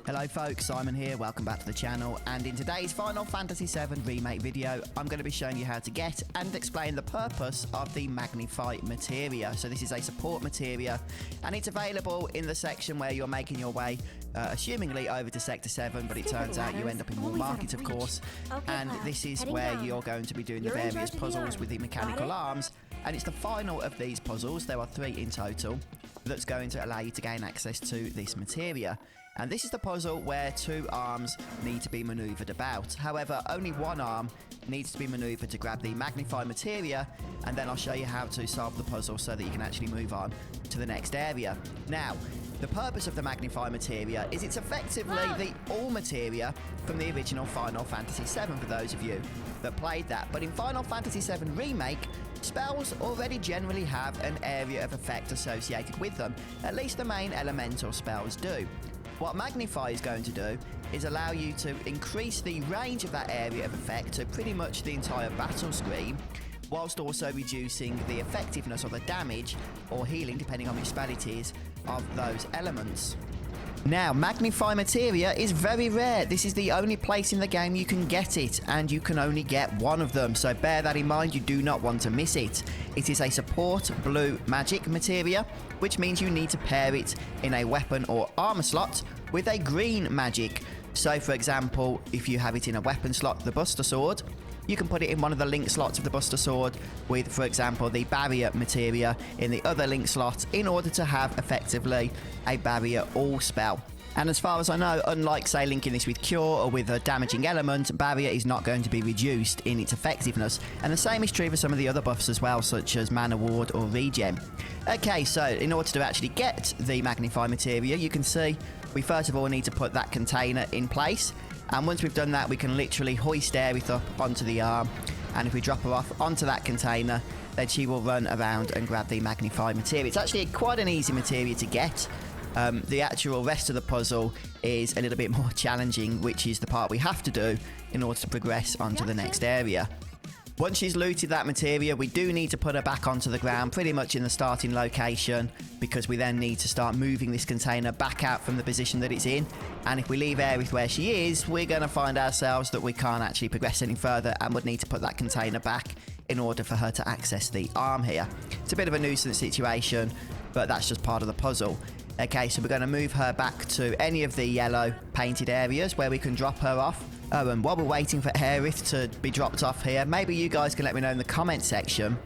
Hello folks, Simon here, welcome back to the channel, and in today's Final Fantasy VII Remake video, I'm going to be showing you how to get and explain the purpose of the Magnify Materia. So this is a support materia, and it's available in the section where you're making your way, assumingly over to Sector 7, but it turns out you end up in Wall Market, of course, and this is where you're going to be doing the various puzzles with the mechanical arms, and it's the final of these puzzles, there are 3 in total, that's going to allow you to gain access to this materia. And this is the puzzle where 2 arms need to be manoeuvred about. However, only 1 arm needs to be manoeuvred to grab the Magnify Materia, and then I'll show you how to solve the puzzle so that you can actually move on to the next area. Now, the purpose of the Magnify Materia is it's effectively the all materia from the original Final Fantasy VII for those of you that played that. But in Final Fantasy VII Remake, spells already generally have an area of effect associated with them. At least the main elemental spells do. What Magnify is going to do is allow you to increase the range of that area of effect to pretty much the entire battle screen, whilst also reducing the effectiveness or the damage, or healing depending on which spell it is, of those elements. Now, Magnify Materia is very rare. This is the only place in the game you can get it, and you can only get 1 of them, so bear that in mind, you do not want to miss it. It is a support blue magic materia, which means you need to pair it in a weapon or armor slot with a green magic. So for example, if you have it in a weapon slot, the Buster Sword, you can put it in one of the link slots of the Buster Sword with, for example, the Barrier Materia in the other link slot in order to have effectively a Barrier All spell. And as far as I know, unlike, say, linking this with Cure or with a damaging element, Barrier is not going to be reduced in its effectiveness. And the same is true for some of the other buffs as well, such as Mana Ward or Regen. Okay, so in order to actually get the Magnify Materia, you can see we first of all need to put that container in place. And once we've done that, we can literally hoist Aerith up onto the arm. And if we drop her off onto that container, then she will run around and grab the Magnify Materia. It's actually quite an easy materia to get. The actual rest of the puzzle is a little bit more challenging, which is the part we have to do in order to progress onto the next area. Once she's looted that materia, we do need to put her back onto the ground, pretty much in the starting location, because we then need to start moving this container back out from the position that it's in. And if we leave Aerith where she is, we're going to find ourselves that we can't actually progress any further and would need to put that container back in order for her to access the arm here. It's a bit of a nuisance situation, but that's just part of the puzzle. Okay, so we're going to move her back to any of the yellow painted areas where we can drop her off. Oh, and while we're waiting for Aerith to be dropped off here, maybe you guys can let me know in the comment section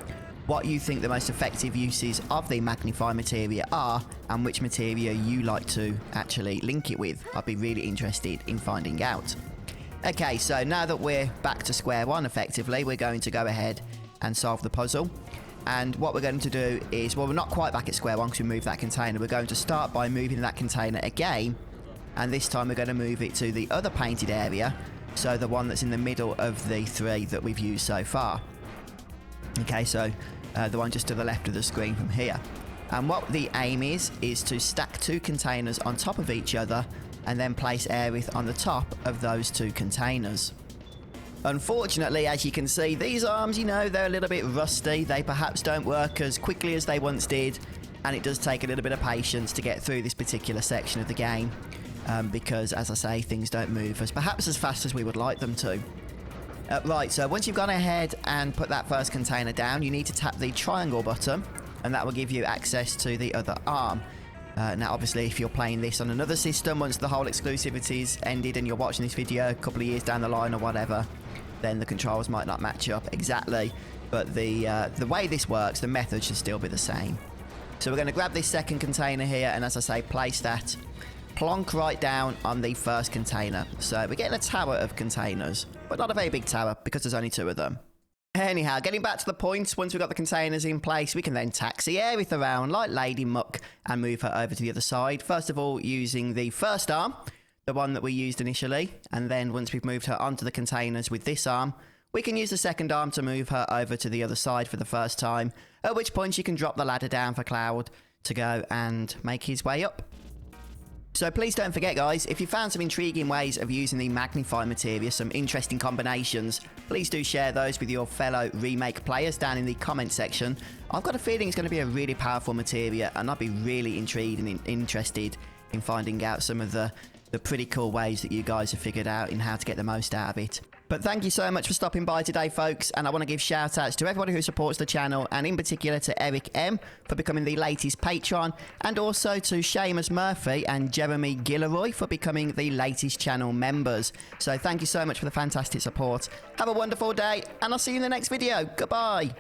what you think the most effective uses of the Magnify Materia are and which materia you like to actually link it with. I'd be really interested in finding out. Okay, so now that we're back to square one effectively, we're going to go ahead and solve the puzzle. And what we're going to do is, well, we're not quite back at square one because we moved that container. We're going to start by moving that container again, and this time we're going to move it to the other painted area, so the one that's in the middle of the 3 that we've used so far. Okay, so the one just to the left of the screen from here. And what the aim is to stack 2 containers on top of each other and then place Aerith on the top of those 2 containers. Unfortunately, as you can see, these arms, you know, they're a little bit rusty. They perhaps don't work as quickly as they once did, and it does take a little bit of patience to get through this particular section of the game, because, as I say, things don't move perhaps as fast as we would like them to. Right, so once you've gone ahead and put that first container down, you need to tap the triangle button, and that will give you access to the other arm. Now, obviously, if you're playing this on another system, once the whole exclusivity's ended and you're watching this video a couple of years down the line or whatever, then the controls might not match up exactly. But the way this works, the method should still be the same. So we're going to grab this second container here, and as I say, place that plonk right down on the first container. So we're getting a tower of containers, but not a very big tower because there's only 2 of them. Anyhow, getting back to the point, once we've got the containers in place, we can then taxi Aerith around like Lady Muck and move her over to the other side. First of all, using the first arm, the one that we used initially, and then once we've moved her onto the containers with this arm, we can use the second arm to move her over to the other side for the first time, at which point she can drop the ladder down for Cloud to go and make his way up. So please don't forget, guys, if you found some intriguing ways of using the Magnify Materia, some interesting combinations, please do share those with your fellow Remake players down in the comment section. I've got a feeling it's going to be a really powerful materia, and I'd be really intrigued and interested in finding out some of the the pretty cool ways that you guys have figured out in how to get the most out of it. But thank you so much for stopping by today, folks, and I want to give shout outs to everybody who supports the channel, and in particular to Eric M for becoming the latest patron, and also to Seamus Murphy and Jeremy Gilroy for becoming the latest channel members. So thank you so much for the fantastic support. Have a wonderful day, and I'll see you in the next video. Goodbye.